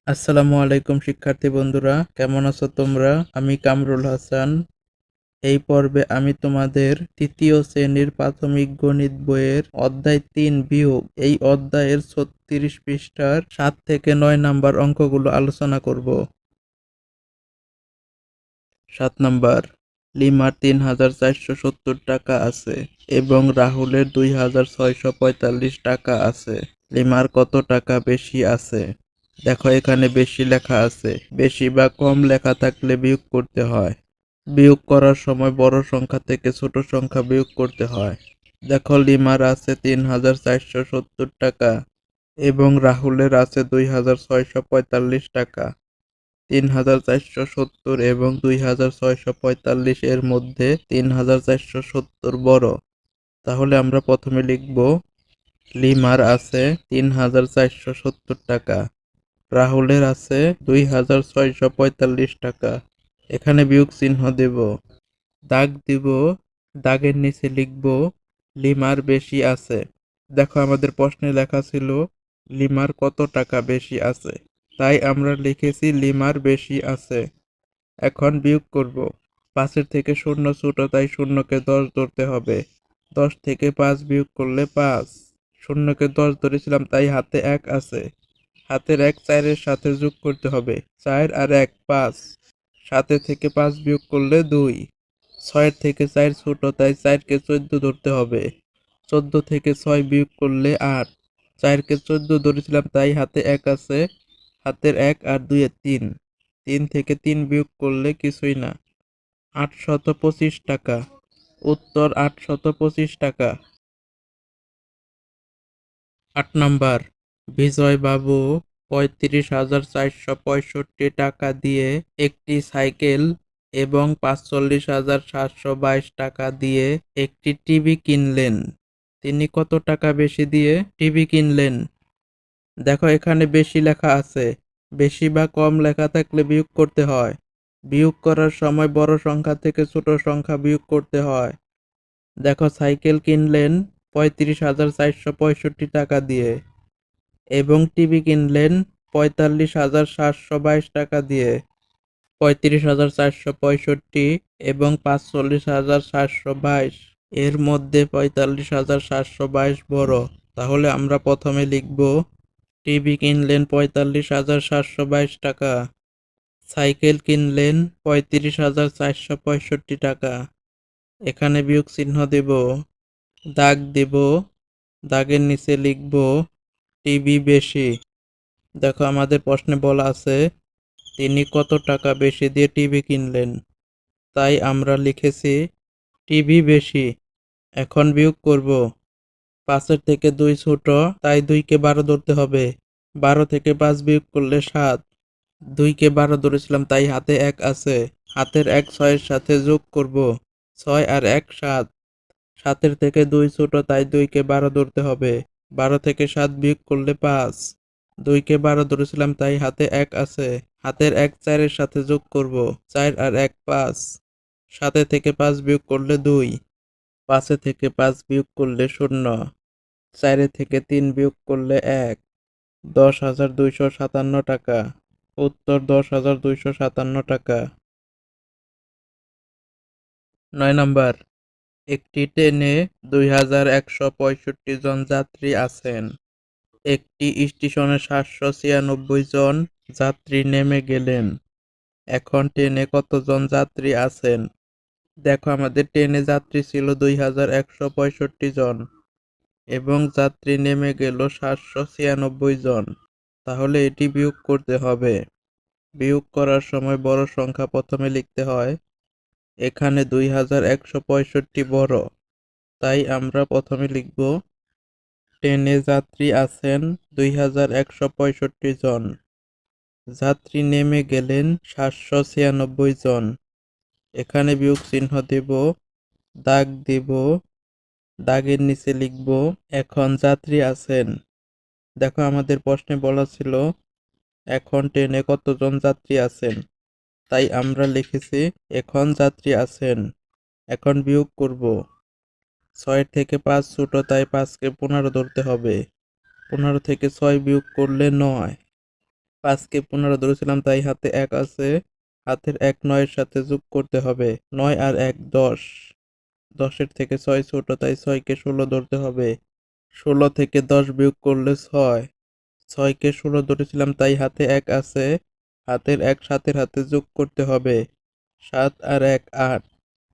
আসসালামু আলাইকুম শিক্ষার্থী বন্ধুরা, কেমন আছো তোমরা? আমি কামরুল হাসান। এই পর্বে আমি তোমাদের তৃতীয় শ্রেণীর প্রাথমিক গণিত বইয়ের অধ্যায় ৩ বিয়োগ এই অধ্যায়ের ৩৬ পৃষ্ঠার ৭ থেকে ৯ নাম্বার অঙ্কগুলো আলোচনা করব। ৭ নাম্বার, লিমার ৩,৪৭০ টাকা আছে এবং রাহুলের ২,৬৪৫ টাকা আছে। লিমার কত টাকা বেশি আছে? দেখো এখানে বেশি লেখা আছে, বেশি বা কম লেখা থাকলে বিয়োগ করতে হয়। বিয়োগ করার সময় বড় সংখ্যা থেকে ছোট সংখ্যা বিয়োগ করতে হয়। দেখো লিমার আছে ৩,৪৭০ টাকা এবং রাহুলের আছে ২,৬৪৫ টাকা। ৩,৪৭০ এবং ২,৬৪৫ এর মধ্যে ৩,৪৭০ বড়। তাহলে আমরা প্রথমে লিখব লিমার আছে ৩,৪৭০ টাকা, রাহুলের আছে ২,৬৪৫ টাকা। এখানে বিয়োগ চিহ্ন দেব, দাগ দিব, দাগের নিচে লিখব লিমার বেশি আছে। দেখো আমাদের প্রশ্নে লেখা ছিল লিমার কত টাকা বেশি আছে, তাই আমরা লিখেছি লিমার বেশি আছে। এখন বিয়োগ করব। ৫-এর থেকে শূন্য ছোট, তাই শূন্যকে ১০ ধরতে হবে। ১০ থেকে ৫ বিয়োগ করলে ৫। শূন্যকে ১০ ধরেছিলাম, তাই হাতে ১ আছে। হাতের ১ ৪-এর সাথে যোগ করতে হবে। ৪ আর ১ ৫। ৭ থেকে ৫ বিয়োগ করলে ২। ৬-এর থেকে ৪ ছোট, তাই ৪-কে ১৪ ধরতে হবে। ১৪ থেকে ৬ বিয়োগ করলে ৮। ৪-কে ১৪ ধরেছিলাম, তাই হাতে ১ আছে। হাতের ১ আর ২-এর ৩। ৩ থেকে ৩ বিয়োগ করলে কিছুই না। ৮২৫ টাকা। উত্তর ৮২৫ টাকা। ৮ নাম্বার, বিজয়বাবু ৩৫,৪৬৫ টাকা দিয়ে একটি সাইকেল এবং ৪৫,৭২২ টাকা দিয়ে একটি টিভি কিনলেন। তিনি কত টাকা বেশি দিয়ে টিভি কিনলেন? দেখো এখানে বেশি লেখা আছে, বেশি বা কম লেখা থাকলে বিয়োগ করতে হয়। বিয়োগ করার সময় বড় সংখ্যা থেকে ছোট সংখ্যা বিয়োগ করতে হয়। দেখো সাইকেল কিনলেন ৩৫,৪৬৫ টাকা দিয়ে এবং টিভি কিনলেন ৪৫,৭২২ টাকা দিয়ে। ৩৫,৪৬৫ এবং ৪৫,৭২২ এর মধ্যে ৪৫,৭২২ বড়। তাহলে আমরা প্রথমে লিখব টিভি কিনলেন ৪৫,৭২২ টাকা, সাইকেল কিনলেন ৩৫,৪৬৫ টাকা। এখানে বিয়োগ চিহ্ন দেব, দাগ দেব, দাগের নিচে লিখব টিভি বেশি। দেখো আমাদের প্রশ্নে বলা আছে তিনি কত টাকা বেশি দিয়ে টিভি কিনলেন, তাই আমরা লিখেছি টিভি বেশি। এখন বিয়োগ করব। ৫-এর থেকে ২ ছোট, তাই ২-কে ১২ ধরতে হবে। ১২ থেকে ৫ বিয়োগ করলে ৭। ২-কে ১২ ধরেছিলাম, তাই হাতে ১ আছে। হাতের ১ ৬-এর সাথে যোগ করব। ৬ আর ১ ৭। ৭-এর থেকে ২ ছোট, তাই ২-কে ১২ ধরতে হবে। ১২ থেকে ৭ বিয়োগ করলে ৫। ২-কে ১২ ধরেছিলাম, তাই হাতে ১ আছে। হাতের ১ ৪-এর সাথে যোগ করব। ৪ আর ১ ৫। ৭ থেকে ৫ বিয়োগ করলে ২। ৫ থেকে ৫ বিয়োগ করলে ০। ৪ থেকে ৩ বিয়োগ করলে ১। ১০,২৫৭ টাকা। উত্তর ১০,২৫৭ টাকা। ৯ নাম্বার, একটি ট্রেনে ২,১৬৫ জন যাত্রী আছেন। একটি স্টেশনে ৭৯৬ জন যাত্রী নেমে গেলেন। এখন ট্রেনে কতজন যাত্রী আছেন? দেখো আমাদের ট্রেনে যাত্রী ছিল ২,১৬৫ জন এবং যাত্রী নেমে গেল ৭৯৬ জন। তাহলে এটি বিয়োগ করতে হবে। বিয়োগ করার সময় বড় সংখ্যা প্রথমে লিখতে হয়। এখানে ২,১৬৫ বড়, তাই আমরা প্রথমে লিখব ট্রেনে যাত্রী আছেন ২,১৬৫ জন। যাত্রী নেমে গেলেন ৭৯৬ জন। এখানে বিয়োগ চিহ্ন দেব, দাগ দেব, দাগের নিচে লিখব এখন যাত্রী আছেন। দেখো আমাদের প্রশ্নে বলা ছিল এখন ট্রেনে কতজন যাত্রী আছেন, তাই আমরা লিখেছি এখন যাত্রী আছেন। এখন বিয়োগ করব। ৬ থেকে ৫ ছোট, তাই ৫-কে ১৫ ধরতে হবে। ১৫ থেকে ৬ বিয়োগ করলে ৯। 5কে 15 ধরেছিলাম তাই হাতে 1 আছে, হাতের 1 9 এর সাথে যোগ করতে হবে। 9 আর 1 10, 10 থেকে 6 ছোট তাই 6কে 16 ধরতে হবে। 16 থেকে 10 বিয়োগ করলে 6, 6কে 16 ধরেছিলাম তাই হাতে 1 আছে, হাতের 1 7 হাতে যোগ করতে হবে। 7 আর 1 8,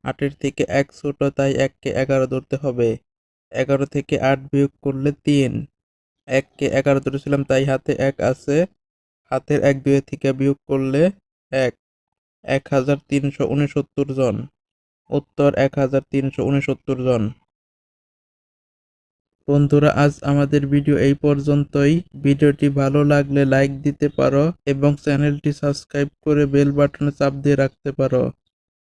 8 থেকে 1 ছোট তাই 1কে 11 ধরতে হবে। 11 থেকে 8 বিয়োগ করলে 3, 1কে 11 ধরেছিলাম তাই হাতে 1 আছে, হাতের 1 2 থেকে বিয়োগ করলে 1, 1369 জন। উত্তর 1369 জন। বন্ধুরা, আজ আমাদের ভিডিও এই পর্যন্তই। ভিডিওটি ভালো লাগলে লাইক দিতে পারো এবং চ্যানেলটি সাবস্ক্রাইব করে বেল বাটনে চাপ দিয়ে রাখতে পারো।